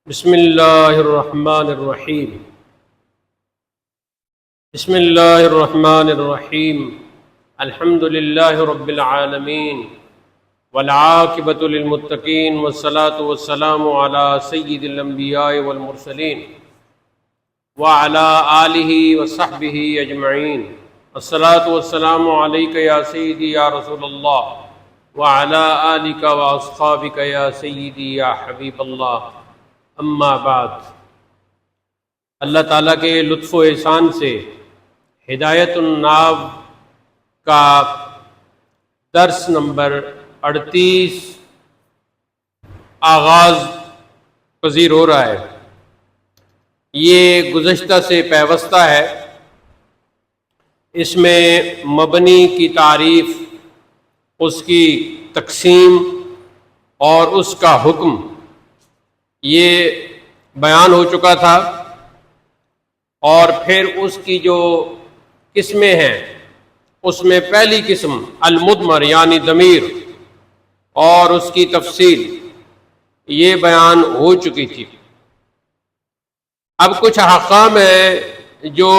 بسم اللہ الرحمن الرحیم بسم اللہ الرحمن الرحیم الحمد للہ رب العالمین والعاقبۃ للمتقین والصلاة والسلام علی سید الانبیاء والمرسلین وعلی آلہ وصحبہ اجمعین الصلاة والسلام علیک یا سیدی یا رسول اللہ وعلی آلک واصحابک یا سیدی یا حبیب اللہ اما بعد۔ اللہ تعالیٰ کے لطف و احسان سے ہدایت الناو کا درس نمبر 38 آغاز پذیر ہو رہا ہے۔ یہ گزشتہ سے پیوستہ ہے۔ اس میں مبنی کی تعریف، اس کی تقسیم اور اس کا حکم یہ بیان ہو چکا تھا، اور پھر اس کی جو قسمیں ہیں اس میں پہلی قسم المضمر یعنی ضمیر اور اس کی تفصیل یہ بیان ہو چکی تھی۔ اب کچھ احکام ہیں جو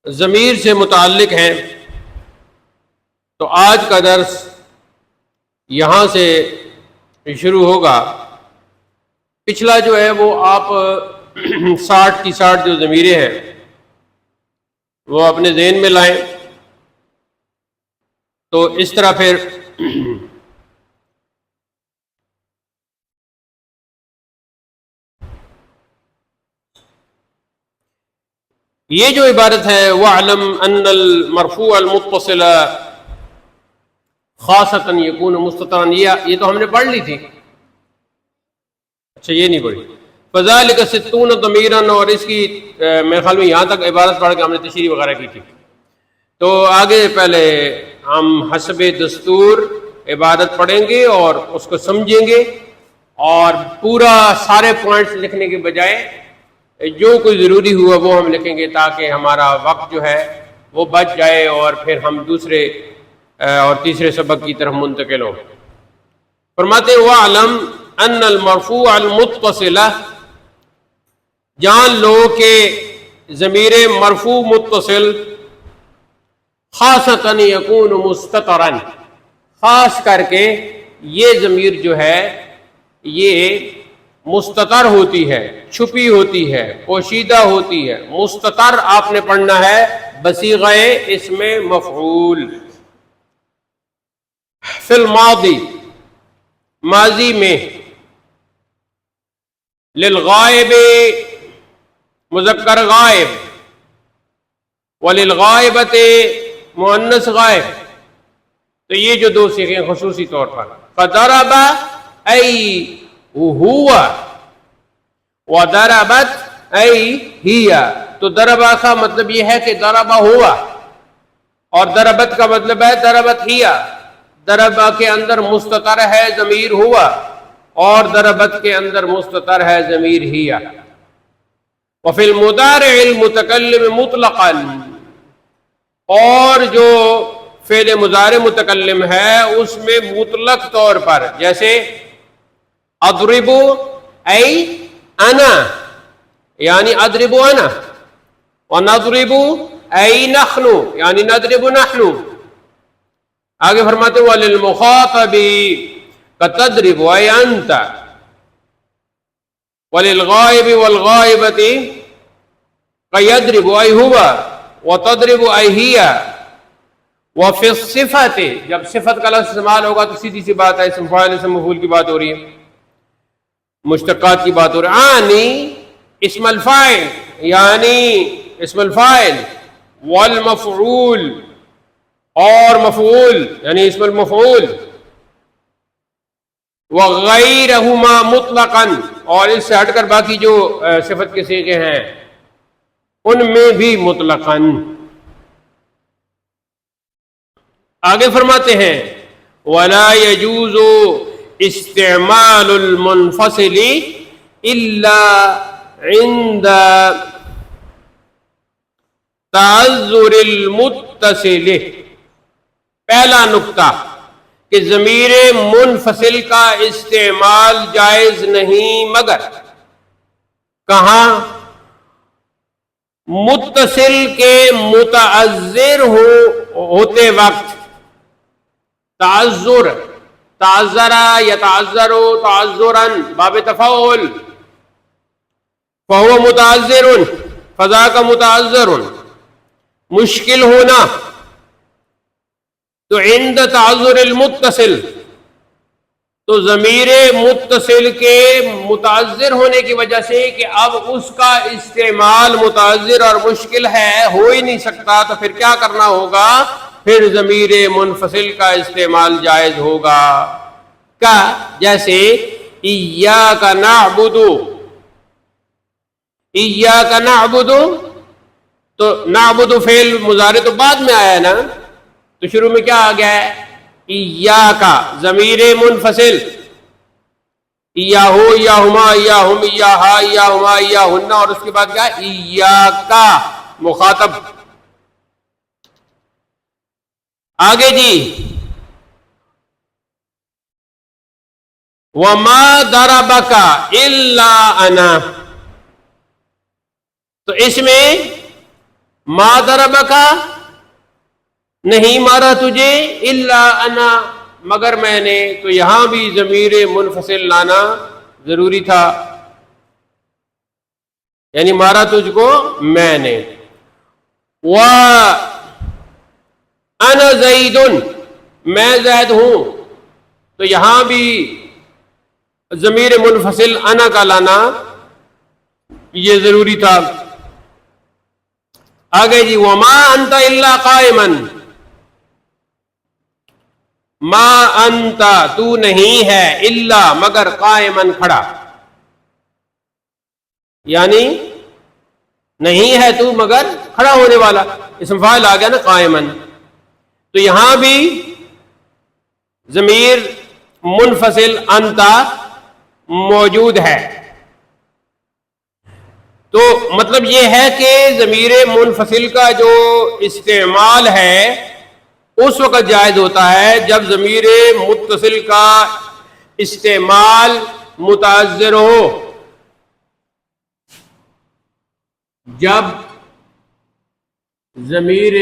ضمیر سے متعلق ہیں، تو آج کا درس یہاں سے شروع ہوگا۔ پچھلا جو ہے وہ آپ 60 کی 60 جو ضمیریں ہیں وہ اپنے ذہن میں لائیں، تو اس طرح پھر یہ جو عبارت ہے وَاعْلَمْ أَنَّ الْمَرْفُوعَ الْمُتَّصِلَ خاصةً يكون مستترا، یہ تو ہم نے پڑھ لی تھی۔ اچھا، یہ نہیں پڑھی۔ فَذَلِكَ 60 ضَمِيرًا، اور اس کی میرے خیال میں یہاں تک عبارت پڑھ کے ہم نے تشریح وغیرہ کی تھی۔ تو آگے پہلے ہم حسب دستور عبارت پڑھیں گے اور اس کو سمجھیں گے، اور پورا سارے پوائنٹس لکھنے کے بجائے جو کوئی ضروری ہوا وہ ہم لکھیں گے، تاکہ ہمارا وقت جو ہے وہ بچ جائے اور پھر ہم دوسرے اور تیسرے سبق کی طرف منتقل ہوں۔ فرماتے ہیں وَاعْلَمْ أَنَّ الْمَرْفُوعَ الْمُتَّصِلَ، جان لو کہ ضمیر مرفوع متصل خاصةً يكون مستتراً، خاص کر کے یہ ضمیر جو ہے یہ مستتر ہوتی ہے، چھپی ہوتی ہے، پوشیدہ ہوتی ہے۔ مستتر آپ نے پڑھنا ہے بصیغہ اسم مفعول فی الماضی، ماضی میں، للغائب مذکر غائب، وللغائبۃ مؤنث غائب، تو یہ جو دو صیغے ہیں خصوصی طور پر فضرب ای ہوا وضربت ای ہی، تو ضربہ کا مطلب یہ ہے کہ ضربہ ہوا، اور ضربت کا مطلب ہے ضربت ہی۔ ضربہ کے اندر مستتر ہے ضمیر ہوا، اور ضربت کے اندر مستتر ہے ضمیر ہی۔ وفی المضارع المتکلم مطلقا، اور جو فعل مضارع متکلم ہے اس میں مطلق طور پر، جیسے اضرب ای انا، یعنی اضرب انا، ونضرب ای نحن، یعنی نضرب نحن۔ آگے فرماتے ہیں وَلِلْمُخَاطَبِ كَتَضْرِبُ أَيْ أَنْتَ، وَلِلْغَائِبِ وَالْغَائِبَةِ كَيَضْرِبُ أَيْ هُوَ وَتَضْرِبُ أَيْ هِيَ۔ وَفِي الصِّفَةِ، جب صفت کا لفظ استعمال ہوگا تو سیدھی سی بات ہے، اسم فاعل اسم مفعول کی بات ہو رہی ہے، مشتقات کی بات ہو رہی ہے۔ آنی اسم الفاعل، یعنی اسم الفاعل، والمفعول، اور مفعول یعنی اسم المفعول، وغیرہما مطلقا، اور اس سے ہٹ کر باقی جو صفت کے صیغے ہیں ان میں بھی مطلقا۔ آگے فرماتے ہیں وَلَا يَجُوزُ اسْتِعْمَالُ الْمُنْفَصِلِ إِلَّا عِنْدَ تَعَذُّرِ الْمُتَّصِلِ۔ پہلا نقطہ کہ ضمیر منفصل کا استعمال جائز نہیں مگر کہاں؟ متصل کے متعذر ہوتے وقت. تعذر، تعذرا یتعذر تعذرا باب تفاعل، فهو متعذر فذاک متعذر. مشکل ہونا تو عند تعذر المتصل، تو ضمیر متصل کے متعذر ہونے کی وجہ سے کہ اب اس کا استعمال متعذر اور مشکل ہے، ہو ہی نہیں سکتا، تو پھر کیا کرنا ہوگا؟ پھر ضمیر منفصل کا استعمال جائز ہوگا. کا جیسے ایاک نعبد، ایاک نعبد، تو نعبد فعل مضارع تو بعد میں آیا ہے نا، تو شروع میں کیا آ گیا ہے؟ ایاک ضمیر منفصل، ایاہو ایاہما ایاہم ایاہا ایاہما ایاہن، اور اس کے بعد کیا؟ ایاک مخاطب. آگے جی وما ضربک الا انا، تو اس میں ما ضربک نہیں مارا تجھے، الا انا مگر میں نے، تو یہاں بھی ضمیر منفصل لانا ضروری تھا، یعنی مارا تجھ کو میں نے. انا زید، میں زید ہوں، تو یہاں بھی ضمیر منفصل انا کا لانا یہ ضروری تھا. آگے جی وما انت الا قائما، ما انت تو نہیں ہے، الا مگر قائما کھڑا، یعنی نہیں ہے تو مگر کھڑا ہونے والا، اسم فاعل آ گیا نا قائما. تو یہاں بھی ضمیر منفصل انت موجود ہے. تو مطلب یہ ہے کہ ضمیر منفصل کا جو استعمال ہے اس وقت جائز ہوتا ہے جب ضمیر متصل کا استعمال متعذر ہو. جب ضمیر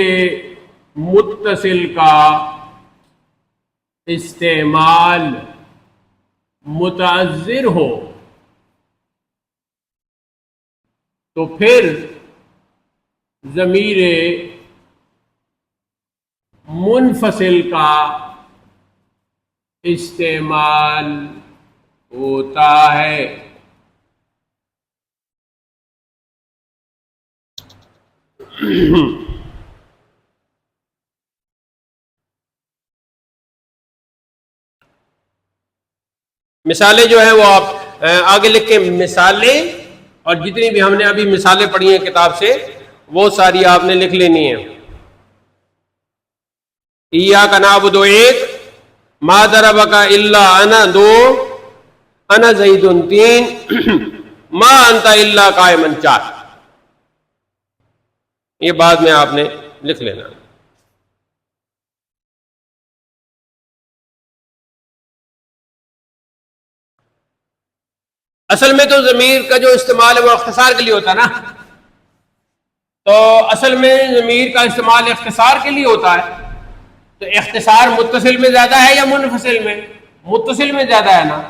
متصل کا استعمال متعذر ہو تو پھر ضمیر منفصل کا استعمال ہوتا ہے. مثالیں جو ہیں وہ آپ آگے لکھ کے مثالیں، اور جتنی بھی ہم نے ابھی مثالیں پڑھی ہیں کتاب سے وہ ساری آپ نے لکھ لینی ہیں. ایاک نعبد ایک، ما ضربک الا انا دو، انا زید تین، ما انت الا قائما چار. یہ بعد میں آپ نے لکھ لینا. اصل میں تو ضمیر کا جو استعمال ہے وہ اختصار کے لیے ہوتا ہے نا، تو اصل میں ضمیر کا استعمال اختصار کے لیے ہوتا ہے. تو اختصار متصل میں زیادہ ہے یا منفصل میں؟ متصل میں زیادہ ہے نا،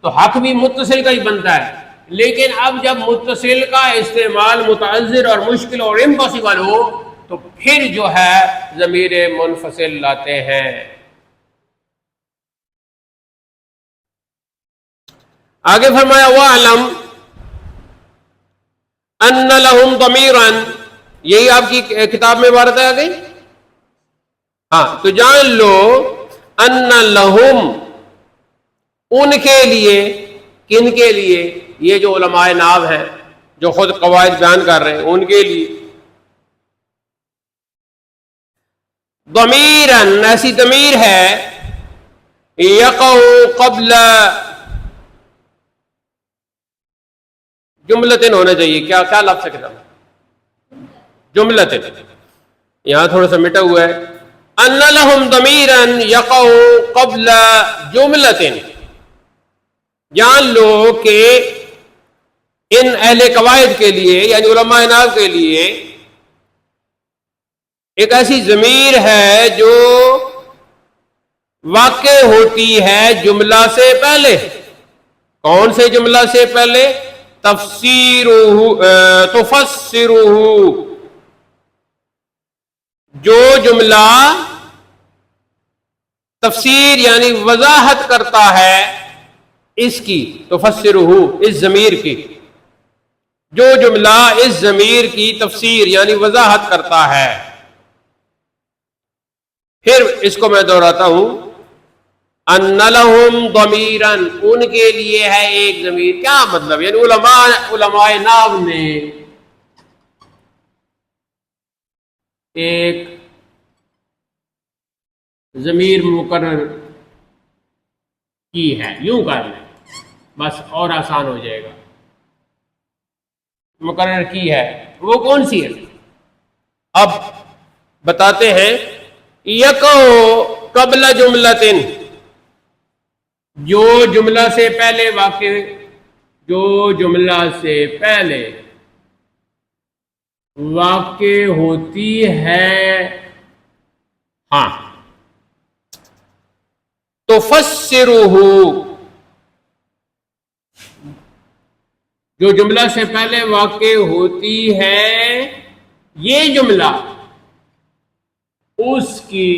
تو حق بھی متصل کا ہی بنتا ہے. لیکن اب جب متصل کا استعمال متعذر اور مشکل اور امپاسبل ہو تو پھر جو ہے ضمیر منفصل لاتے ہیں. آگے فرمایا وَاعْلَمْ أَنَّ لَهُمْ ضَمِيرًا، یہی آپ کی کتاب میں عبارت آ گئی. ہاں تو جان لو أَنَّ لَهُمْ ان کے لیے، کن کے لیے؟ یہ جو علماء نحو ہیں جو خود قواعد بیان کر رہے ہیں ان کے لیے. ضَمِيرًا ایسی ضمیر ہے يَقَعُ قَبْلَ جملتن ہونا چاہیے. کیا کیا لفظ ہے کتاب؟ جملتن. یہاں تھوڑا سا مٹا ہوا ہے ان لهم ضمیرا یقع قبل جملۃ، جان لو کہ ان اہل قواعد کے لیے یعنی علماء نحو کے لیے ایک ایسی ضمیر ہے جو واقع ہوتی ہے جملہ سے پہلے. کون سے جملہ سے پہلے؟ تفسرہ، جو جملہ تفسیر یعنی وضاحت کرتا ہے اس کی، تفسرہ اس ضمیر کی، جو جملہ اس ضمیر کی تفسیر یعنی وضاحت کرتا ہے. پھر اس کو میں دہراتا ہوں، ان لہم ضمیرا، ان کے لیے ہے ایک ضمیر. کیا مطلب؟ یعنی علماء نحو نے ایک ضمیر مقرر کی ہے، یوں کر لیں بس اور آسان ہو جائے گا. مقرر کی ہے، وہ کون سی ہے؟ اب بتاتے ہیں، یقع قبل جملتن، جو جملہ سے پہلے واقع، جو جملہ سے پہلے واقع ہوتی ہے. ہاں، تفسرہ، جو جملہ سے پہلے واقع ہوتی ہے یہ جملہ اس کی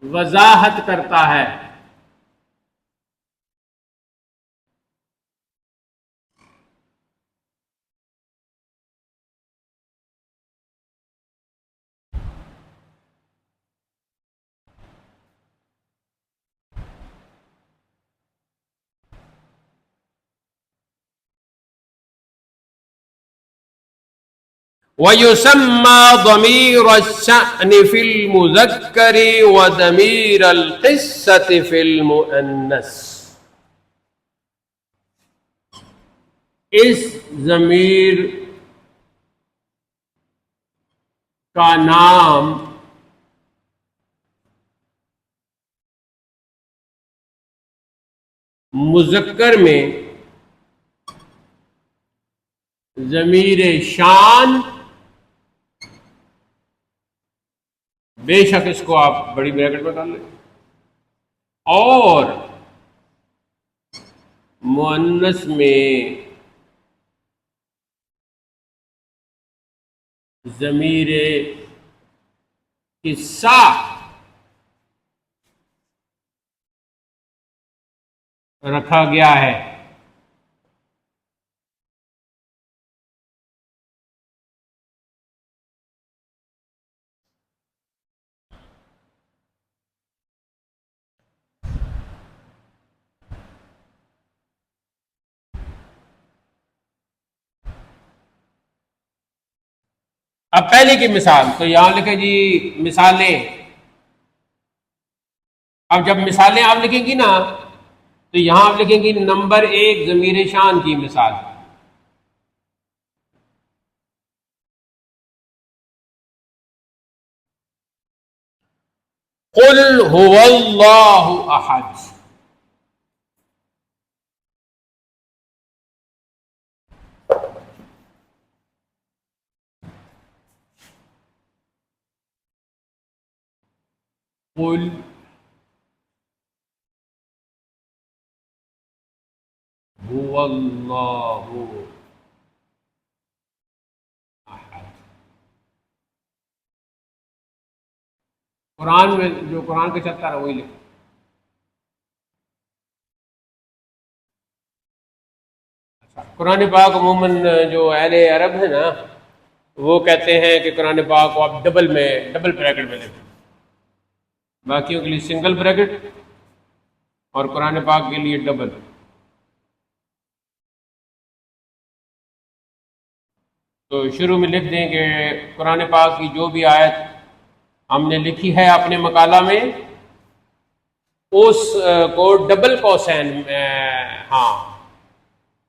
وضاحت کرتا ہے. وَيُسَمَّى ضَمِيرَ الشَّأْنِ فِي الْمُذَكَّرِ وَضَمِيرَ الْقِصَّةِ فِي الْمُؤَنَّثِ. اس ضمیر کا نام مذکر میں ضمیر شان، بے شک اس کو آپ بڑی بریکٹ میں ڈال لیں، اور مؤنث میں ضمیر قصہ رکھا گیا ہے. اب پہلے کی مثال تو یہاں لکھیں جی مثالیں. اب جب مثالیں آپ لکھیں گی نا تو یہاں آپ لکھیں گی نمبر 1 ضمیر شان کی مثال. قل هو اللہ احد. قل هو اللہ احد. قرآن میں جو قرآن کا چلتا رہا وہی لکھو. قرآن پاک عموماً جو اہل عرب ہے نا وہ کہتے ہیں کہ قرآن پاک کو آپ ڈبل بریکٹ میں لکھیں، باقیوں کے لیے سنگل بریکٹ اور قرآن پاک کے لیے ڈبل. تو شروع میں لکھ دیں کہ قرآن پاک کی جو بھی آیت ہم نے لکھی ہے اپنے مقالہ میں اس کو ڈبل کوسین، ہاں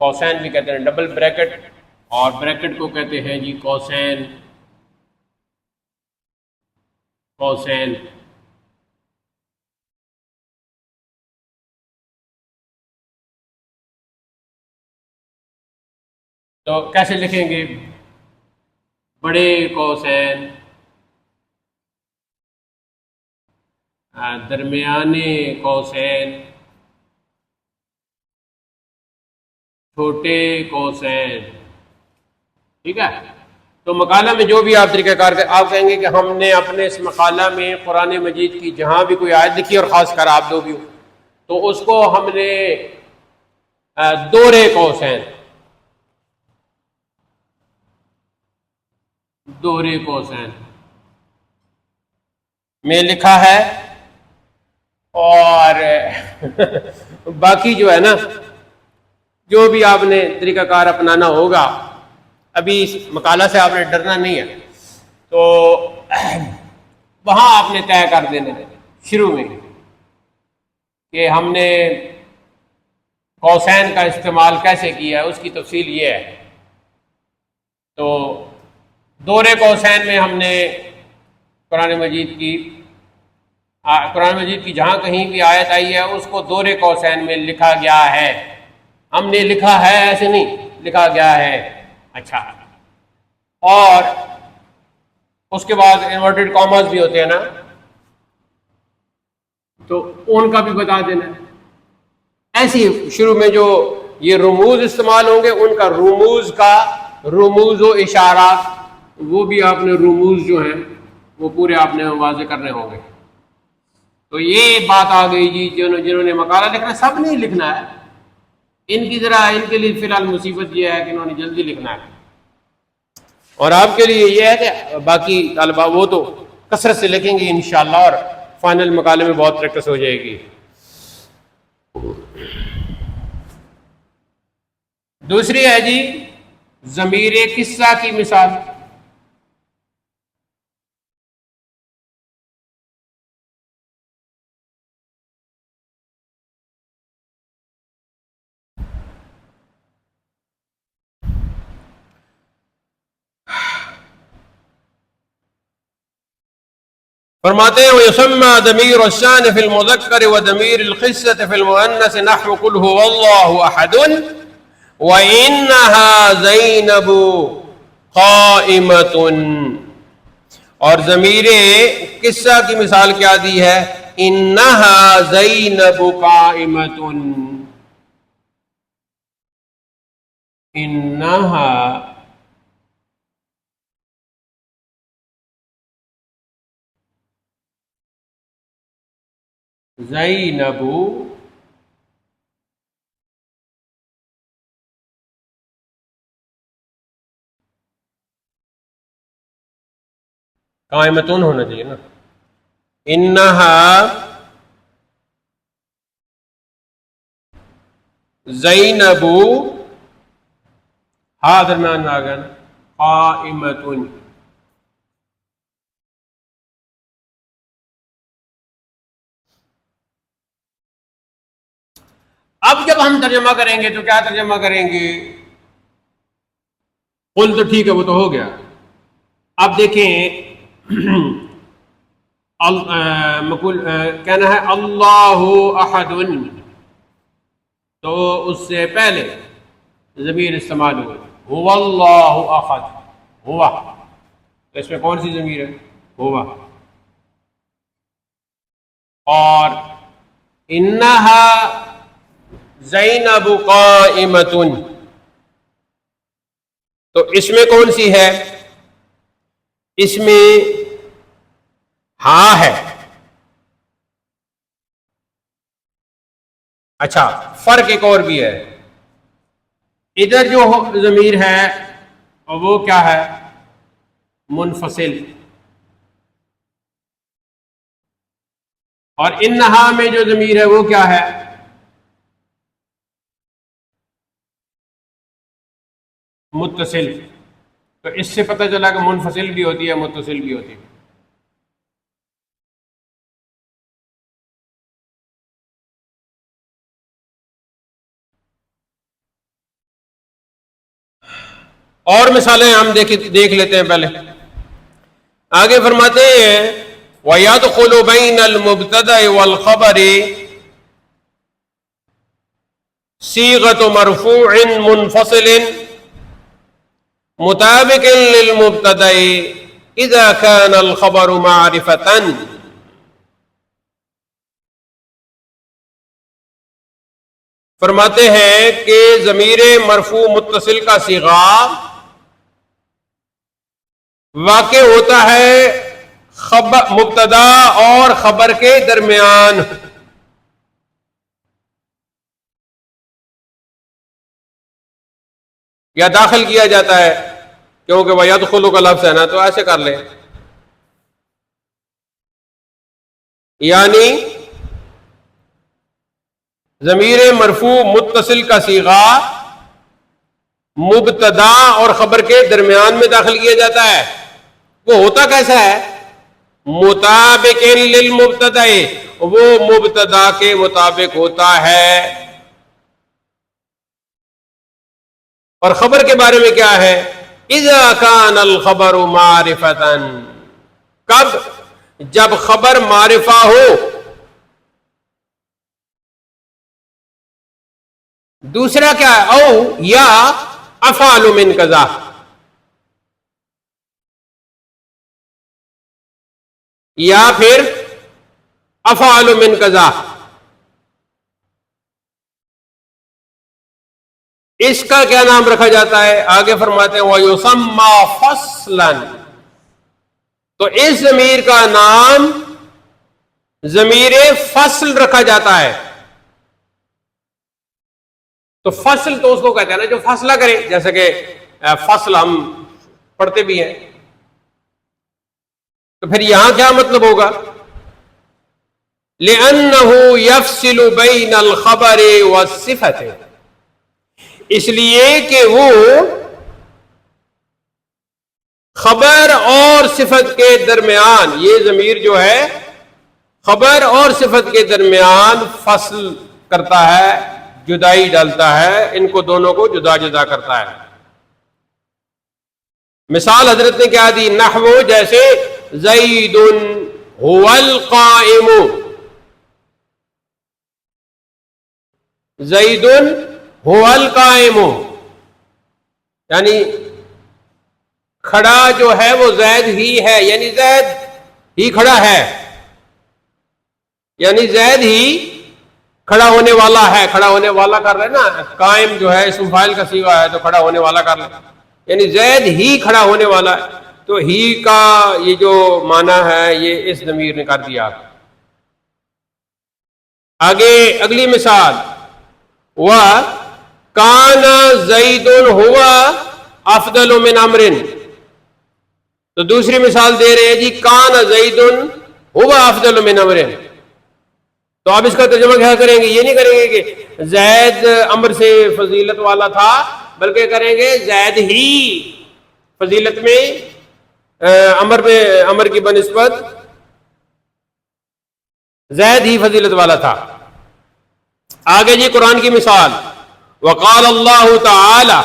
کوسین بھی کہتے ہیں ڈبل بریکٹ، اور بریکٹ کو کہتے ہیں جی کوسین. قوسین. تو کیسے لکھیں گے؟ بڑے قوسین، درمیانے قوسین، چھوٹے قوسین. ٹھیک ہے. تو مقالہ میں جو بھی آپ طریقہ کار آپ کہیں گے کہ ہم نے اپنے اس مقالہ میں قرآن مجید کی جہاں بھی کوئی آیت لکھی اور خاص کر آپ دو بھی ہو تو اس کو ہم نے دورے قوسین، دورے قوسین میں لکھا ہے. اور باقی جو ہے نا جو بھی آپ نے طریقہ کار اپنانا ہوگا، ابھی اس مقالہ سے آپ نے ڈرنا نہیں ہے، تو وہاں آپ نے طے کر دینا شروع میں کہ ہم نے قوسین کا استعمال کیسے کیا ہے، اس کی تفصیل یہ ہے. تو دورے قوسین میں ہم نے قرآن مجید کی جہاں کہیں بھی آیت آئی ہے اس کو دورے قوسین میں لکھا گیا ہے. ہم نے لکھا ہے ایسے نہیں، لکھا گیا ہے. اچھا. اور اس کے بعد انورٹڈ کاماز بھی ہوتے ہیں نا، تو ان کا بھی بتا دینا. ایسی شروع میں جو یہ رموز استعمال ہوں گے ان کا رموز و اشارات، وہ بھی آپ نے رموز جو ہیں وہ پورے آپ نے واضح کرنے ہوں گے. تو یہ بات آ گئی جی، جنہوں نے مقالہ لکھنا ہے سب نہیں لکھنا ہے، ان کے لیے فی الحال مصیبت یہ ہے کہ انہوں نے جلدی لکھنا ہے. اور آپ کے لیے یہ ہے کہ باقی طالبہ وہ تو کثرت سے لکھیں گے انشاءاللہ، اور فائنل مقالے میں بہت پریکٹس ہو جائے گی. دوسری ہے جی ضمیر قصہ کی مثال. فرماتے ہیں وَيُسَمَّى ضمیر الشان فی المذکر وضمیر الخصۃ فی المؤنث نحو قل هو اللہ احد وَإِنَّهَا زَيْنَبُ قَائِمَةٌ. اور ضمیر قصہ کی مثال کیا دی ہے؟ اِنَّهَا زَيْنَبُ قَائِمَةٌ. اِنَّهَا زینب قائمتون ہونا چاہیے نا. انہا زینب، ہاں درمیان میں آ گیا نا، قائمتون. اب جب ہم ترجمہ کریں گے تو کیا ترجمہ کریں گے؟ قل تو ٹھیک ہے وہ تو ہو گیا. اب دیکھیں کہنا ہے اللہ احد، تو اس سے پہلے ضمیر استعمال ہوئے هو اللہ احد، ہوا، تو اس میں کون سی ضمیر ہے؟ ہوا. اور انہا زینب قائمتن، تو اس میں کون سی ہے؟ اس میں ہاں ہے. اچھا فرق ایک اور بھی ہے، ادھر جو ضمیر ہے وہ کیا ہے؟ منفصل. اور انہا میں جو ضمیر ہے وہ کیا ہے؟ متصل. تو اس سے پتہ چلا کہ منفصل بھی ہوتی ہے متصل بھی ہوتی ہے. اور مثالیں ہم دیکھ لیتے ہیں. پہلے آگے فرماتے ہیں وَيَدْخُلُ بَيْنَ الْمُبْتَدَإِ وَالْخَبَرِ صِيغَةُ مَرْفُوعٍ مُنْفَصِلٍ مُطَابِقٍ لِلْمُبْتَدَإِ إِذَا كَانَ الْخَبَرُ مَعْرِفَةً. فرماتے ہیں کہ ضمیر مرفوع متصل کا صیغہ واقع ہوتا ہے مبتدا اور خبر کے درمیان. یا داخل کیا جاتا ہے، کیونکہ وَيَدْخُلُ کا لفظ ہے نا، تو ایسے کر لیں. یعنی ضمیر مرفوع متصل کا صیغہ مبتدا اور خبر کے درمیان میں داخل کیا جاتا ہے. وہ ہوتا کیسا ہے؟ مطابق للمبتدا، وہ مبتدا کے مطابق ہوتا ہے. اور خبر کے بارے میں کیا ہے؟ اذا کان الخبر معرفۃ، کب؟ جب خبر معرفہ ہو. دوسرا کیا ہے؟ او یا افعال من کذا، یا پھر افعال من کذا. اس کا کیا نام رکھا جاتا ہے؟ آگے فرماتے ہیں وَيُسَمَّى فَصْلًا، تو اس ضمیر کا نام ضمیر فصل رکھا جاتا ہے. تو فصل تو اس کو کہتے ہیں نا جو فاصلہ کرے، جیسے کہ فصل ہم پڑھتے بھی ہیں. تو پھر یہاں کیا مطلب ہوگا؟ لِأَنَّهُ يَفْصِلُ بَيْنَ الْخَبَرِ وَالصِّفَةِ، اس لیے کہ وہ خبر اور صفت کے درمیان، یہ ضمیر جو ہے خبر اور صفت کے درمیان فصل کرتا ہے، جدائی ڈالتا ہے، ان کو دونوں کو جدا جدا کرتا ہے. مثال حضرت نے کیا دی؟ نحو جیسے زید هو القائم، زید هو القائم، یعنی کھڑا جو ہے وہ زید ہی ہے، یعنی زید ہی کھڑا ہے، یعنی زید ہی کھڑا ہونے والا ہے. کھڑا ہونے والا کر رہے نا، قائم جو ہے اسم فاعل کا صیغہ ہے، تو کھڑا ہونے والا کر لیں، یعنی زید ہی کھڑا ہونے والا ہے. تو ہی کا یہ جو معنی ہے یہ اس ضمیر نے کر دیا. آگے اگلی مثال، وَكَانَ زَيْدٌ هُوَ أَفْضَلُ مِنْ عَمْرٍ، تو دوسری مثال دے رہے ہیں جی کان زیدٌ هو افضل من عمر. تو آپ اس کا ترجمہ کیا کریں گے؟ یہ نہیں کریں گے کہ زید عمر سے فضیلت والا تھا، بلکہ کریں گے زید ہی فضیلت میں عمر کی بنسبت زید ہی فضیلت والا تھا. آگے جی قرآن کی مثال، وقال اللہ تعالی،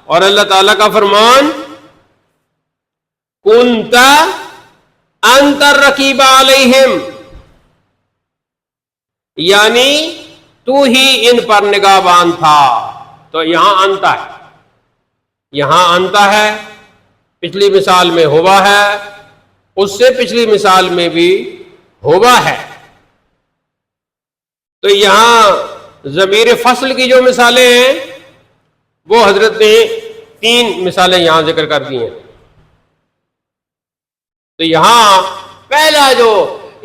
اور اللہ تعالی کا فرمان، کنت انت الرقیب علیہم، یعنی تو ہی ان پر نگہبان تھا. تو یہاں انتا ہے، یہاں انتا ہے، پچھلی مثال میں ہوا ہے، اس سے پچھلی مثال میں بھی ہوا ہے. تو یہاں ضمیر فصل کی جو مثالیں ہیں وہ حضرت نے 3 مثالیں یہاں ذکر کر دی ہیں. تو یہاں پہلا جو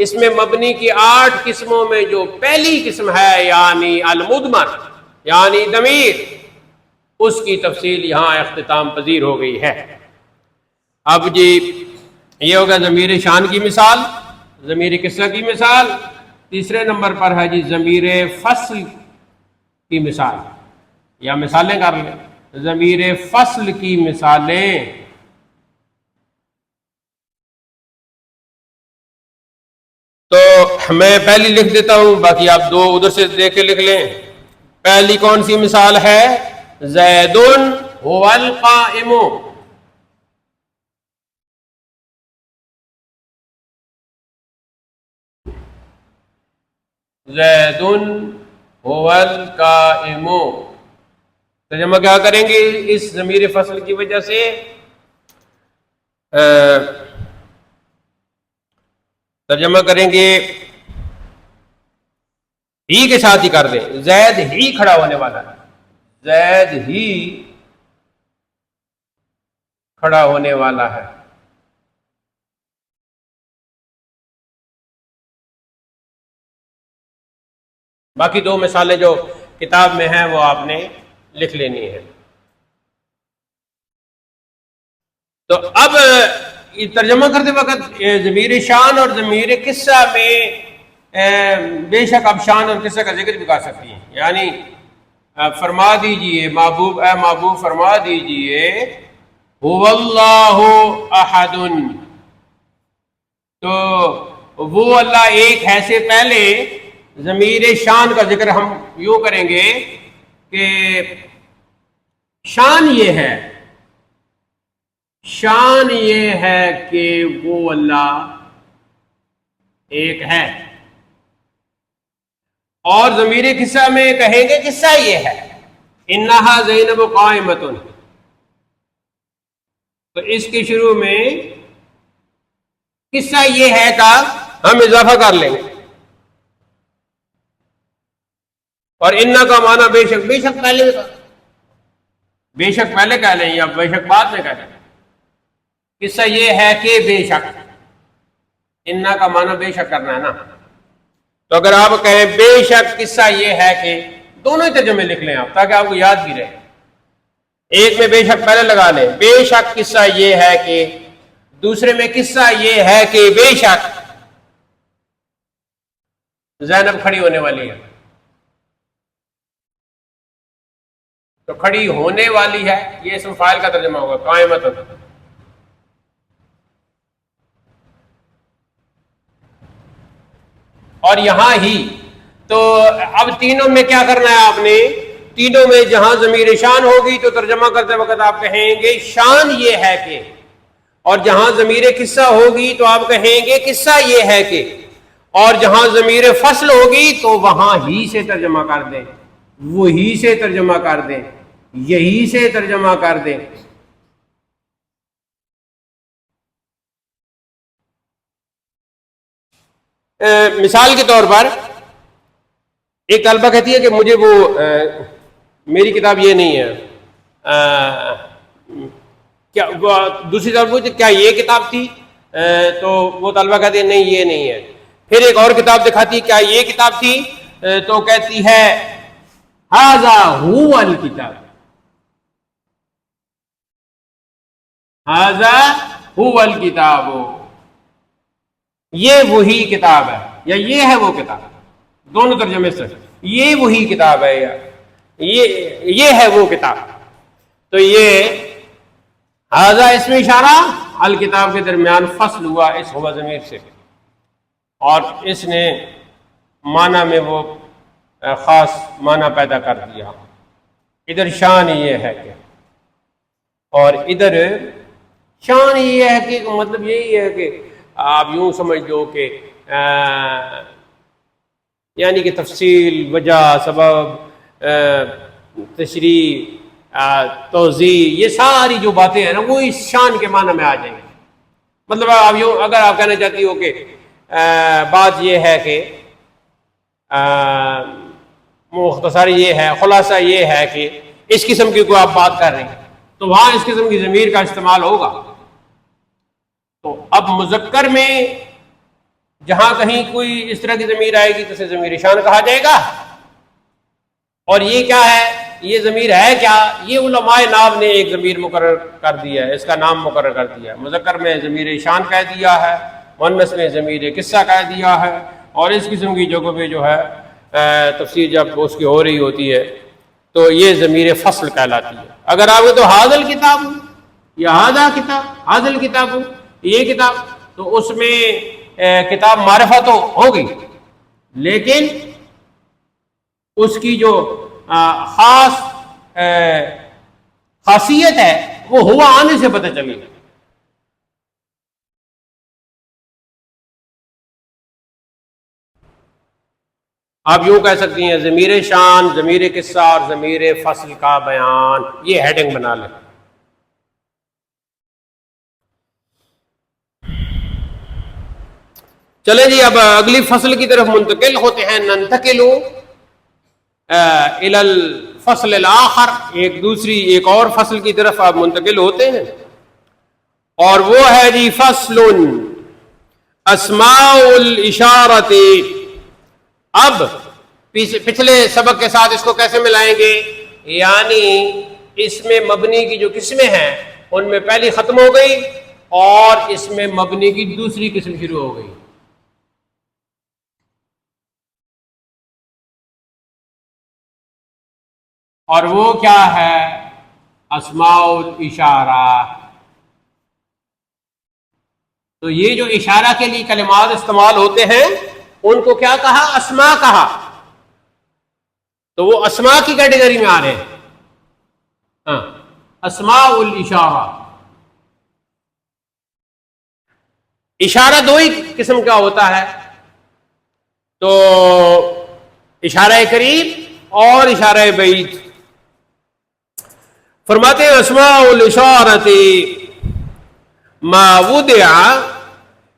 اس میں مبنی کی 8 قسموں میں جو پہلی قسم ہے، یعنی المدمر، یعنی ضمیر، اس کی تفصیل یہاں اختتام پذیر ہو گئی ہے. اب جی یہ ہوگا ضمیر شان کی مثال، ضمیر قصہ کی مثال. تیسرے نمبر پر ہے جی ضمیر فصل کی مثال، یا مثالیں کر لیں ضمیر فصل کی مثالیں. تو میں پہلی لکھ دیتا ہوں، باقی آپ 2 ادھر سے دیکھ کے لکھ لیں. پہلی کون سی مثال ہے؟ زید هو القائم، زیدن هو القائم. ترجمہ کیا کریں گے اس ضمیر فصل کی وجہ سے؟ ترجمہ کریں گے ہی کے ساتھ ہی کر دیں. زید ہی کھڑا ہونے والا ہے، زید ہی کھڑا ہونے والا ہے. باقی دو مثالیں جو کتاب میں ہیں وہ آپ نے لکھ لینی ہے. تو اب ترجمہ کرتے وقت ضمیر شان اور ضمیر قصہ میں بے شک اب شان اور قصہ کا ذکر بھی کر سکتی ہیں. یعنی فرما دیجئے محبوب، اے محبوب فرما دیجئے هو اللہ احد، تو وہ اللہ ایک ہے سے پہلے ضمیر شان کا ذکر ہم یوں کریں گے کہ شان یہ ہے، شان یہ ہے کہ وہ اللہ ایک ہے. اور ضمیر قصہ میں کہیں گے قصہ یہ ہے انہا زینب قائمۃ، تو اس کے شروع میں قصہ یہ ہے کا ہم اضافہ کر لیں گے. اور انہ کا معنی بے شک، بے شک پہلے، بے شک پہلے کہہ لیں یا بے شک بعد میں کہہ لیں. قصہ یہ ہے کہ بے شک، انہ کا معنی بے شک کرنا ہے نا. تو اگر آپ کہیں بے شک قصہ یہ ہے کہ، دونوں ہی ترجمے لکھ لیں آپ تاکہ آپ کو یاد بھی رہے. ایک میں بے شک پہلے لگا لیں، بے شک قصہ یہ ہے کہ، دوسرے میں قصہ یہ ہے کہ بے شک زینب کھڑی ہونے والی ہے. تو کھڑی ہونے والی ہے یہ اسم فاعل کا ترجمہ ہوگا قائمۃ. اور یہاں ہی تو اب تینوں میں کیا کرنا ہے آپ نے؟ تینوں میں جہاں ضمیر شان ہوگی تو ترجمہ کرتے وقت آپ کہیں گے شان یہ ہے کہ، اور جہاں ضمیر قصہ ہوگی تو آپ کہیں گے قصہ یہ ہے کہ، اور جہاں ضمیر فصل ہوگی تو وہاں ہی سے ترجمہ کر دیں، وہی سے ترجمہ کر دیں، یہی سے ترجمہ کر دیں. مثال کے طور پر ایک طالبہ کہتی ہے کہ مجھے وہ میری کتاب یہ نہیں ہے، کیا دوسری طرف پوچھے کیا یہ کتاب تھی؟ تو وہ طالبہ کہتی ہے نہیں یہ نہیں ہے. پھر ایک اور کتاب دکھاتی کیا یہ کتاب تھی؟ تو کہتی ہے ھذا ھو الکتاب، ھذا ھو الکتاب، یہ وہی کتاب ہے یا یہ ہے وہ کتاب. دونوں ترجمے سے یہ وہی کتاب ہے یا یہ ہے وہ کتاب. تو یہ ھذا اس میں اشارہ الکتاب کے درمیان فصل ہوا اس ہوا ضمیر سے، اور اس نے معنی میں وہ خاص معنی پیدا کر دیا. ادھر شان یہ ہے کہ، اور ادھر شان یہ ہے کہ مطلب یہی ہے کہ آپ یوں سمجھ لو کہ یعنی کہ تفصیل، وجہ، سبب، تشریح، توضیح، یہ ساری جو باتیں ہیں نا وہ اس شان کے معنی میں آ جائیں گے. مطلب آپ یوں اگر آپ کہنا چاہتی ہو کہ بات یہ ہے کہ مختصر یہ ہے، خلاصہ یہ ہے کہ اس قسم کی کوئی آپ بات کر رہے ہیں تو وہاں اس قسم کی ضمیر کا استعمال ہوگا. تو اب مذکر میں جہاں کہیں کوئی اس طرح کی ضمیر آئے گی تو اسے ضمیر شان کہا جائے گا. اور یہ کیا ہے، یہ ضمیر ہے کیا؟ یہ علماء نام نے ایک ضمیر مقرر کر دیا ہے، اس کا نام مقرر کر دیا ہے. مذکر میں ضمیر شان کہہ دیا ہے، مؤنث میں ضمیر قصہ کہہ دیا ہے، اور اس قسم کی جگہوں پہ جو ہے تفسیر جب اس کی ہو رہی ہوتی ہے تو یہ ضمیر فصل کہلاتی ہے. اگر آپ تو حاضل کتاب یا ہاذا کتاب، حاضل کتاب یہ کتاب، تو اس میں کتاب معرفہ تو ہوگی لیکن اس کی جو خاص خاصیت ہے وہ ہوا آنے سے پتہ چلے گی. آپ یوں کہہ سکتی ہیں ضمیر شان، ضمیر قصہ اور ضمیر فصل کا بیان، یہ ہیڈنگ بنا لیں۔ چلیں جی، اب اگلی فصل کی طرف منتقل ہوتے ہیں۔ ننتقل الی الفصل الاخر، ایک اور فصل کی طرف آپ منتقل ہوتے ہیں، اور وہ ہے جی فصل اسماء الاشارت۔ اب پچھلے سبق کے ساتھ اس کو کیسے ملائیں گے؟ یعنی اس میں مبنی کی جو قسمیں ہیں ان میں پہلی ختم ہو گئی اور اس میں مبنی کی دوسری قسم شروع ہو گئی۔ اور وہ کیا ہے؟ اسماء الاشارہ۔ تو یہ جو اشارہ کے لیے کلمات استعمال ہوتے ہیں ان کو کیا کہا؟ اسماء کہا۔ تو وہ اسماء کی کیٹیگری میں آ رہے ہیں۔ ہاں، اسماء الاشارہ۔ اشارہ دو ہی قسم کا ہوتا ہے، تو اشارہ قریب اور اشارہ بعید۔ فرماتے ہیں اسماء الاشارۃ ما وضع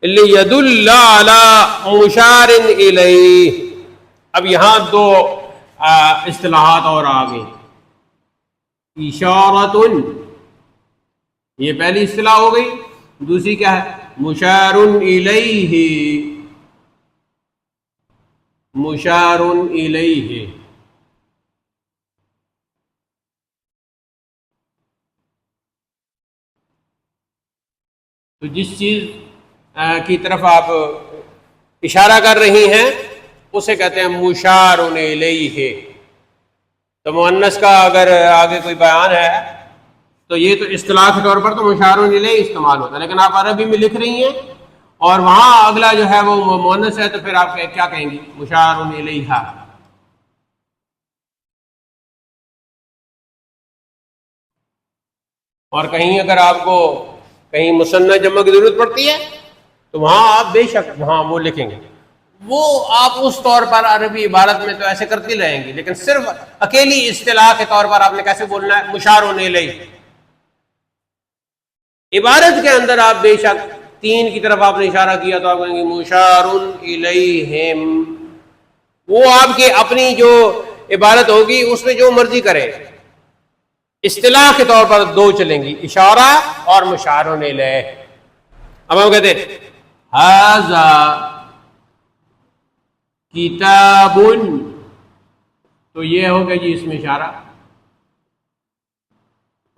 لیدل علی مشار الیہ۔ اب یہاں دو اصطلاحات اور آ گئی۔ اشارۃ، یہ پہلی اصطلاح ہو گئی، دوسری کیا ہے؟ مشار الیہ، مشار الیہ۔ تو جس چیز کی طرف آپ اشارہ کر رہی ہیں اسے کہتے ہیں مشار الیہ۔ تو مؤنث کا اگر آگے کوئی بیان ہے تو یہ تو اصطلاح کے طور پر تو مشار الیہ استعمال ہوتا ہے، لیکن آپ عربی میں لکھ رہی ہیں اور وہاں اگلا جو ہے وہ مؤنث ہے تو پھر آپ کیا کہیں گی؟ مشار الیہ۔ اور کہیں اگر آپ کو کہیں مثنیٰ جمع کی ضرورت پڑتی ہے تو وہاں آپ بے شک وہاں وہ لکھیں گے، وہ آپ اس طور پر عربی عبارت میں تو ایسے کرتی رہیں گی، لیکن صرف اکیلی اصطلاح کے طور پر آپ نے کیسے بولنا ہے؟ مشار الیہ۔ عبارت کے اندر آپ بے شک تین کی طرف آپ نے اشارہ کیا تو آپ کہیں گے مشار الیہم۔ وہ آپ کی اپنی جو عبارت ہوگی اس میں جو مرضی کرے، اصطلاح کے طور پر دو چلیں گی، اشارہ اور مشار الیہ۔ اب ہم کہتے ہیں ھذا کتاب، تو یہ ہوگا جی اس میں اشارہ،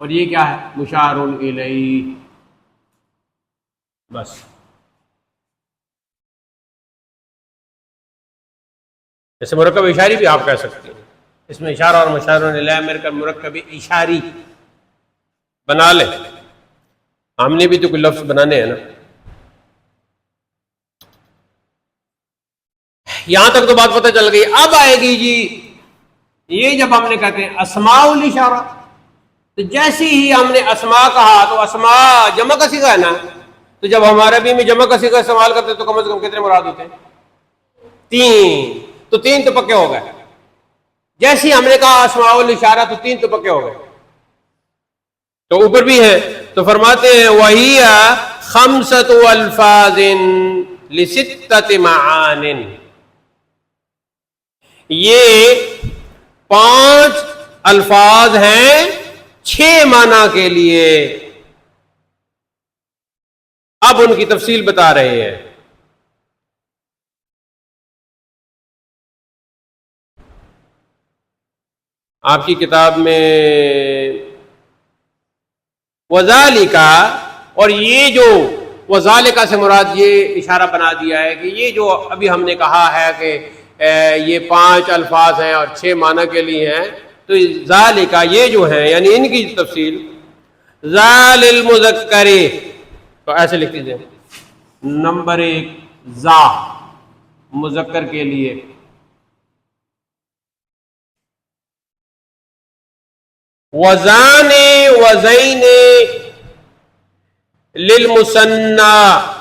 اور یہ کیا ہے؟ مشار الیہ۔ بس جیسے مرکب اشاری بھی آپ کہہ سکتے ہیں، اس میں اشارہ اور مشار الیہ میرے کا مرکب اشاری بنا لیں۔ ہم نے بھی تو کوئی لفظ بنانے ہیں نا۔ یہاں تک تو بات پتہ چل گئی۔ اب آئے گی جی یہ جب ہم نے کہتے ہیں اسماء الاشارہ، تو جیسے ہی ہم نے اسماء کہا تو اسماء جمع کا صیغہ ہے نا، تو جب ہمارے عربی میں جمع کا صیغہ استعمال کرتے تو کم از کم کتنے مراد ہوتے ہیں؟ تین۔ تو تین تو پکے ہو گئے۔ جیسے ہی ہم نے کہا اسماء الاشارہ تو تین تو پکے ہو گئے۔ تو اوپر بھی ہے تو فرماتے ہیں وَهِيَ خَمْسَةُ أَلْفَاظٍ لِسِتَّةِ مَعَانٍ، یہ 5 الفاظ ہیں 6 معنی کے لیے۔ اب ان کی تفصیل بتا رہے ہیں۔ آپ کی کتاب میں وَذَلِكَ، اور یہ جو وَذَلِكَ سے مراد یہ اشارہ بنا دیا ہے کہ یہ جو ابھی ہم نے کہا ہے کہ یہ 5 الفاظ ہیں اور 6 معنی کے لیے ہیں، تو ذَلِكَ یہ جو ہیں یعنی ان کی تفصیل ذَا لِلْمُذَكَّرِ، تو ایسے لکھ دیجئے نمبر 1 ذا مذکر کے لیے، وَذَانِ وَذَيْنِ لِلْمُثَنَّى،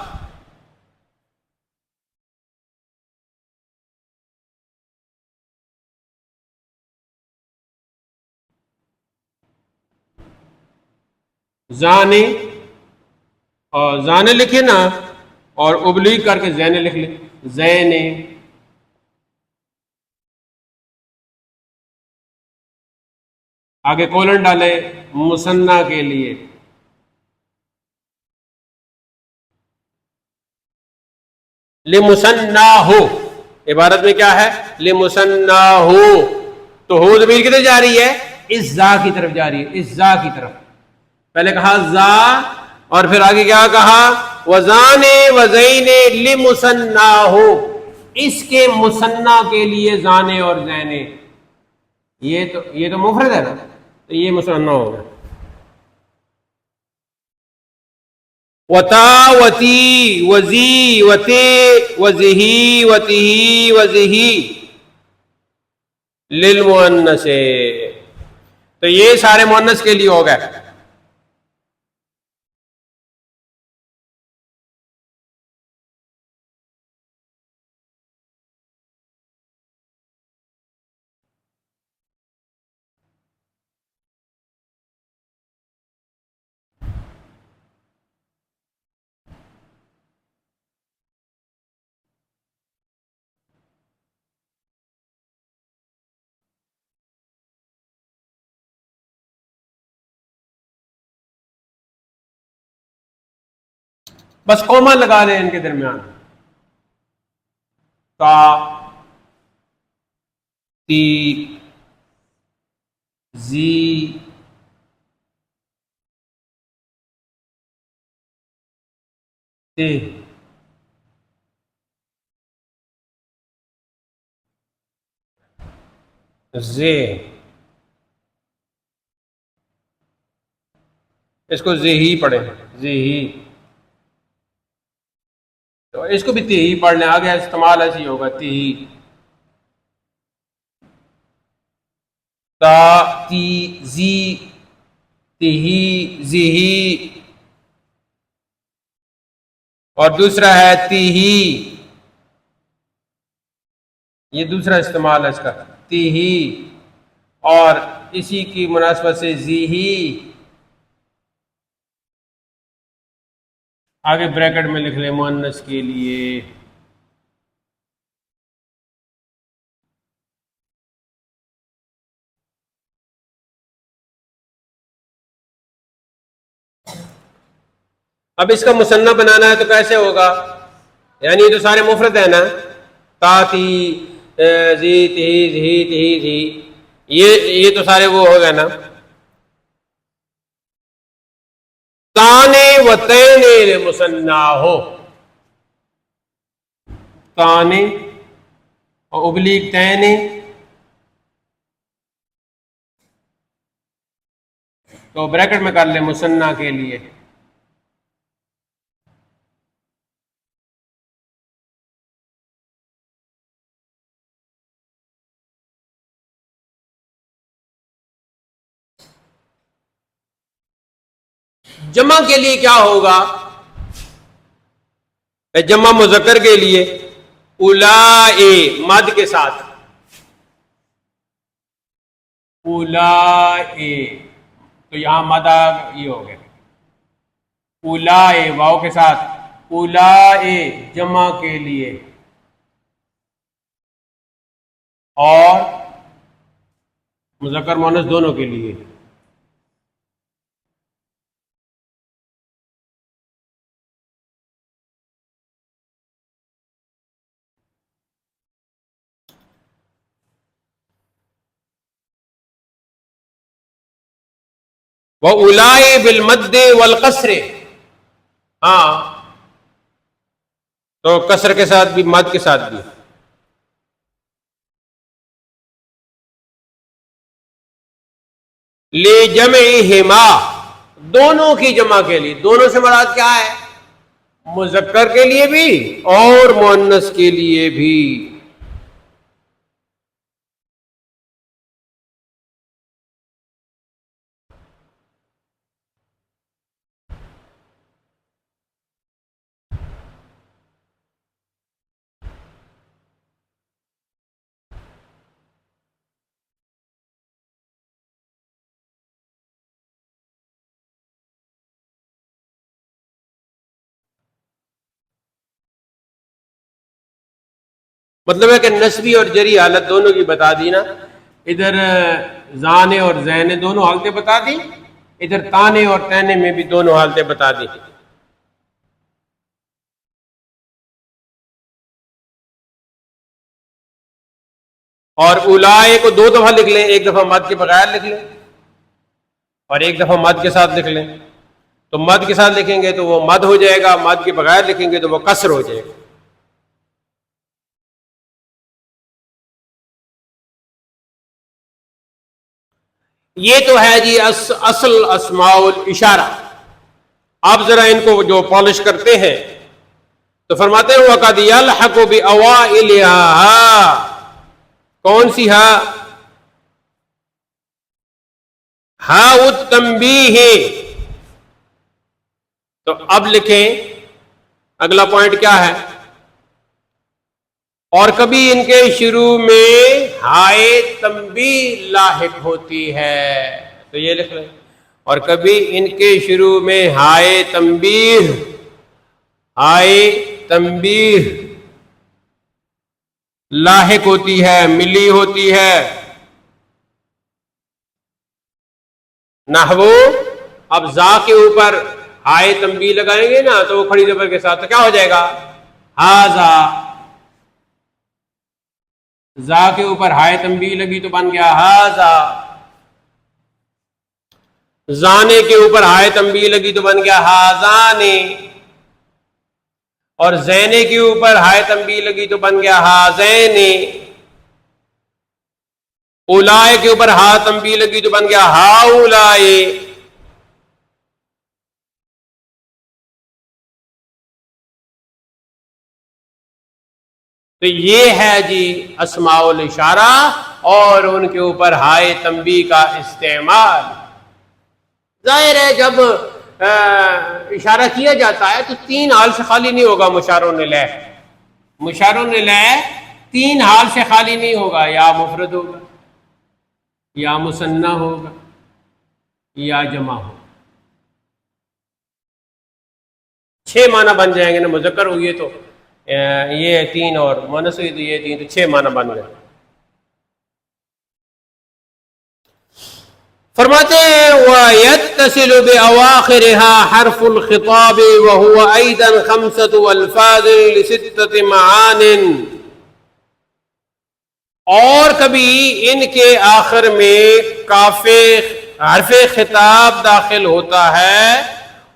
زانے، اور زانے لکھے نا، اور ابلیغ کر کے زینے لکھ لیں، زینے. آگے کولن ڈالے مثنیٰ کے لیے. لمثنیٰ ہو، عبارت میں کیا ہے؟ لمثنیٰ ہو. تو ہو ضمیر کدھر جا رہی ہے؟ اس زا کی طرف جا رہی ہے، اس زا کی طرف. پہلے کہا زا، اور پھر آگے کیا کہا؟ وزانے وزینے لمثنیٰ ہو، اس کے مثنیٰ کے لیے زانے اور زینے. یہ تو مفرد ہے نا، تو یہ مثنیٰ ہو گیا. وتا وتی وزی وتے وزہی وتہی وزہی للمؤنث. تو یہ سارے مؤنث کے لیے ہو گئے. بس کوما لگا لیں ان کے درمیان. تا، تی، زی، تے، زے. اس کو زہی پڑھیں، زہی. تو اس کو بھی تہی پڑھ لیں، آگے استعمال ایسی ہوگا، تہی. تا، تی، زی، تہی، زہی. اور دوسرا ہے تہی، یہ دوسرا استعمال ہے اس کا، تہی. اور اسی کی مناسبت سے زیہی. آگے بریکٹ میں لکھ لیں مؤنث کے لیے. اب اس کا مثنیٰ بنانا ہے تو کیسے ہوگا؟ یعنی یہ تو سارے مفرد ہیں نا، تا، تی، زی، تہی، زہی، تہی، زی. یہ تو سارے وہ ہو گئے نا. تانے و تینے لمثنیٰ ہو، تانے اور ابلیغ تینے. تو بریکٹ میں کر لیں مثنیٰ کے لیے. جمع کے لیے کیا ہوگا؟ جمع مذکر کے لیے اولائے مد کے ساتھ، اولائے. تو یہاں مد یہ ہو گیا، اولائے واؤ کے ساتھ، اولائے جمع کے لیے. اور مذکر مؤنث دونوں کے لیے. وَأُولَٰئِ بِالْمَدِّ وَالْقَصْرِ. ہاں، تو کسر کے ساتھ بھی، مد کے ساتھ بھی. لِجَمْعِهِمَا، دونوں کی جمع کے لیے. دونوں سے مراد کیا ہے؟ مذکر کے لیے بھی اور مؤنث کے لیے بھی. مطلب ہے کہ نسبی اور جری حالت دونوں کی بتا دی نا. ادھر زانے اور زینے دونوں حالتیں بتا دی, ادھر تانے اور تینے میں بھی دونوں حالتیں بتا دی. اور اولائے کو دو دفعہ لکھ لیں, ایک دفعہ مد کے بغیر لکھ لیں اور ایک دفعہ مد کے ساتھ لکھ لیں. تو مد کے ساتھ لکھیں گے تو وہ مد ہو جائے گا, مد کے بغیر لکھیں گے تو وہ کسر ہو جائے گا. یہ تو ہے جی اصل اسماء الاشارہ. آپ ذرا ان کو جو پالش کرتے ہیں تو فرماتے ہیں وَقَدْ يَلْحَقُ بِأَوَائِلِهَا, کون سی ہا؟ ہاء التنبیہ. تو اب لکھیں اگلا پوائنٹ کیا ہے, اور کبھی ان کے شروع میں ہائے تنبیہ لاحق ہوتی ہے, تو یہ لکھ لیں. اور کبھی ان کے شروع میں ہائے تنبیہ لاحق ہوتی ہے, ملی ہوتی ہے. نحو اب زا کے اوپر ہائے تنبیہ لگائیں گے نا تو وہ کھڑی زبر کے ساتھ تو کیا ہو جائے گا؟ ہاذا. زا کے اوپر ہائے تنبیہ لگی تو بن گیا ہاذا. زانے کے اوپر ہائے تنبیہ لگی تو بن گیا ہاذانے. اور زینے کے اوپر ہائے تنبیہ لگی تو بن گیا ہاذینے. اولائے کے اوپر ہا تنبیہ لگی تو بن گیا ہاؤلائے. تو یہ ہے جی اسماء الاشارہ اور ان کے اوپر ہائے تنبیہ کا استعمال. ظاہر ہے جب اشارہ کیا جاتا ہے تو تین حال سے خالی نہیں ہوگا. مشارون الیہ تین حال سے خالی نہیں ہوگا, یا مفرد ہوگا, یا مثنی ہوگا, یا جمع ہوگا. 6 معنی بن جائیں گے نا. مذکر ہوئی تو یہ 3 اور مؤنث ہوئی تو یہ 3, تو 6 معنی بن گئے. فرماتے ہیں وَيَتَّصِلُ بِأَوَاخِرِهَا حَرْفُ الْخِطَابِ وَهُوَ أَيْضًا 5 أَلْفَاظٍ ل6 مَعَانٍ. اور کبھی ان کے آخر میں حرف خطاب داخل ہوتا ہے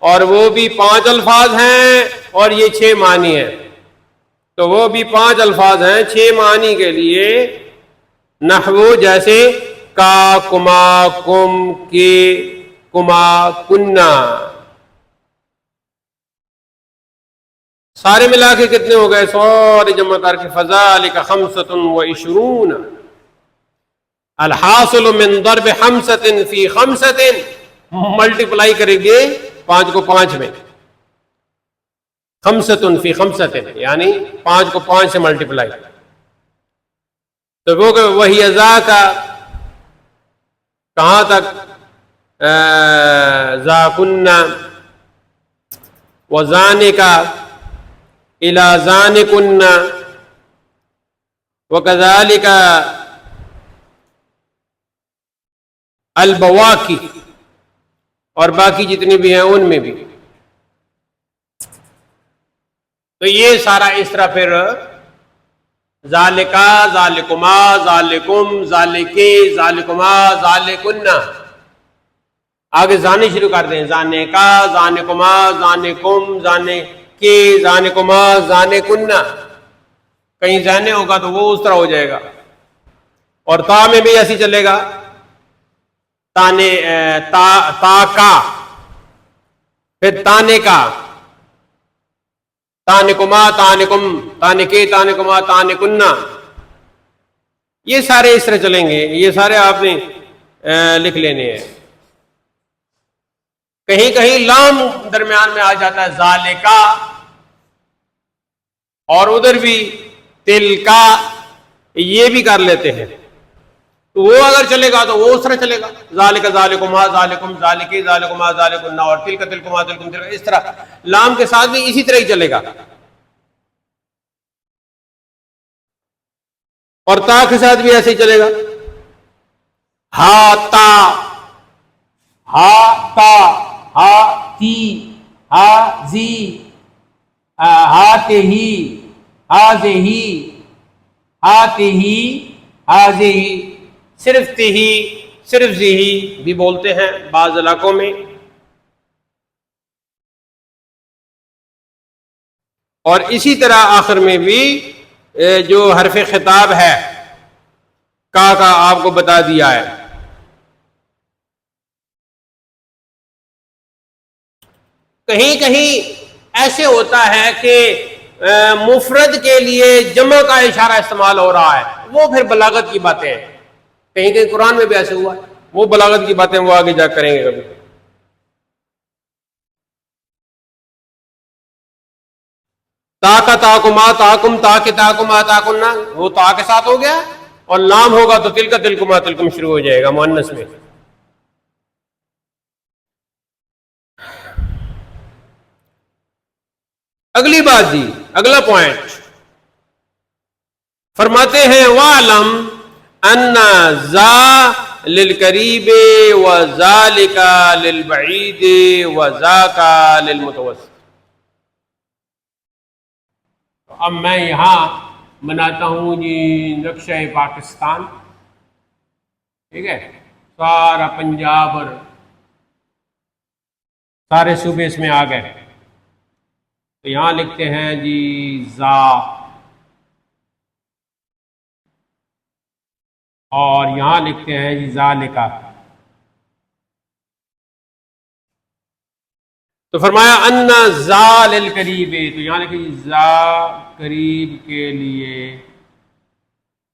اور وہ بھی 5 الفاظ ہیں اور یہ 6 معنی ہیں. تو وہ بھی 5 الفاظ ہیں 6 معنی کے لیے. نحو جیسے کا, کما, کم, کے, کما, کنا. سارے ملا کے کتنے ہو گئے؟ سارے جمع کر کے فذالک 25. الحاصل من ضرب 5 فی 5 ملٹیپلائی کریں گے 5 کو 5 میں. 5 فی 5 یعنی 5 کو 5 سے ملٹیپلائی. تو وہ وہی ذا کا کہاں تک؟ ذا کننا وزانے کا الی زان کننا وکذالک البواکی, اور باقی جتنے بھی ہیں ان میں بھی. تو یہ سارا اس طرح پھر ذالکا, ذالکما, ذالکم, ذالکی, ذالکما, ذالکنا. آگے زانے شروع کر دیں. زانے کا, زانکما, زانکم, زانے کی, زانکما, زانکنا. کہیں زانے ہوگا تو وہ اس طرح ہو جائے گا. اور تا میں بھی ایسی چلے گا. تا کا, پھر تانے کا, تانکما, تانکم, تانکی, تانکما, تانکنا. یہ سارے اس طرح چلیں گے. یہ سارے آپ نے لکھ لینے ہیں. کہیں کہیں لام درمیان میں آ جاتا ہے ذالکا, اور ادھر بھی تلکا, یہ بھی کر لیتے ہیں. تو وہ اگر چلے گا تو وہ اس طرح چلے گا. ذالک, ذالکما, ذالکم, ذالکی, ذالکما, ذالکنا, اور تلک, تلکما, تلکم, تلک. اس طرح لام کے ساتھ بھی اسی طرح ہی چلے گا. اور تا کے ساتھ بھی ایسے ہی چلے گا، ہا تا، ہا تا، ہا تی، ہا زی، ہا تے ہی، ہا زے ہی، ہا تے ہی، ہا زے ہی، صرف تے ہی، صرف زی ہی بھی بولتے ہیں بعض علاقوں میں. اور اسی طرح آخر میں بھی جو حرف خطاب ہے کا آپ کو بتا دیا ہے. کہیں کہیں ایسے ہوتا ہے کہ مفرد کے لیے جمع کا اشارہ استعمال ہو رہا ہے، وہ پھر بلاغت کی باتیں ہیں. کہیں کہیں قرآن میں بھی ایسے ہوا ہے، وہ بلاغت کی باتیں وہ آگے جا کریں گے کبھی. تا کا تاکما تاکم، تا کے تاکما تاکنہ، وہ تا کے ساتھ ہو گیا، اور نام ہوگا تو تل کا تلکما تلکم شروع ہو جائے گا مؤنث میں. اگلی بات جی، اگلا پوائنٹ فرماتے ہیں وَعْلَمْ أَنَّ ذَا لِلْقَرِيبِ وَذَلِكَ لِلْبَعِيدِ وَذَاكَ لِلْمُتَوَسِّطِ. اب میں یہاں بناتا ہوں جی نقشہ پاکستان، ٹھیک ہے، سارا پنجاب اور سارے صوبے اس میں آ گئے. تو یہاں لکھتے ہیں جی زا، اور یہاں لکھتے ہیں جی ذالکا. تو فرمایا ان ذا للقریب، تو یہاں لکھیں جی ذا قریب کے لیے.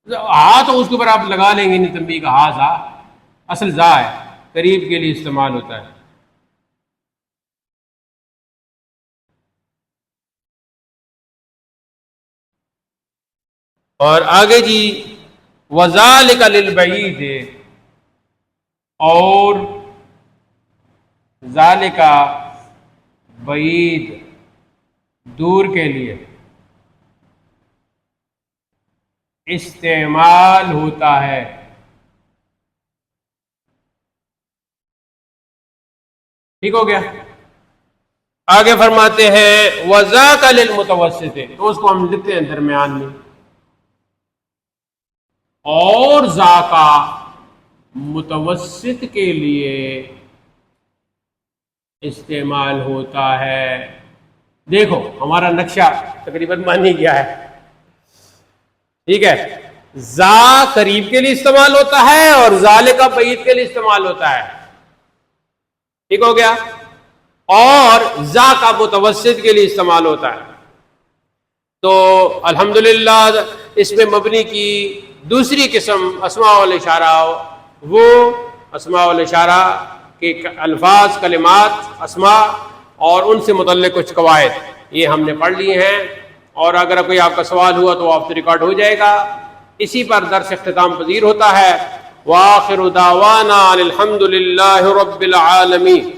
ہاں تو اس کے اوپر آپ لگا لیں گے نہیں تنبیہ کا، ہا ذا اصل ذا ہے، قریب کے لیے استعمال ہوتا ہے. اور آگے جی وَذَلِكَ لِلْبَعِيدِ، اور ذالکہ بعید دور کے لیے استعمال ہوتا ہے. ٹھیک ہو گیا. آگے فرماتے ہیں وَذَاكَ لِلْمُتَوَسِّطِ، تو اس کو ہم لکھتے ہیں درمیان میں، اور ذاکا متوسط کے لیے استعمال ہوتا ہے. دیکھو ہمارا نقشہ تقریباً مان ہی گیا ہے، ٹھیک ہے. ذا قریب کے لیے استعمال ہوتا ہے اور ذالکہ بعید کے لیے استعمال ہوتا ہے، ٹھیک ہو گیا. اور ذا کا متوسط کے لیے استعمال ہوتا ہے. تو الحمدللہ اس میں مبنی کی دوسری قسم اسماء والاشارہ، وہ اسماء والاشارہ کے الفاظ، کلمات، اسماء اور ان سے متعلق کچھ قواعد یہ ہم نے پڑھ لیے ہیں. اور اگر کوئی آپ کا سوال ہوا تو آپ سے ریکارڈ ہو جائے گا. اسی پر درس اختتام پذیر ہوتا ہے. وآخر دعوانا الحمد للہ رب العالمین.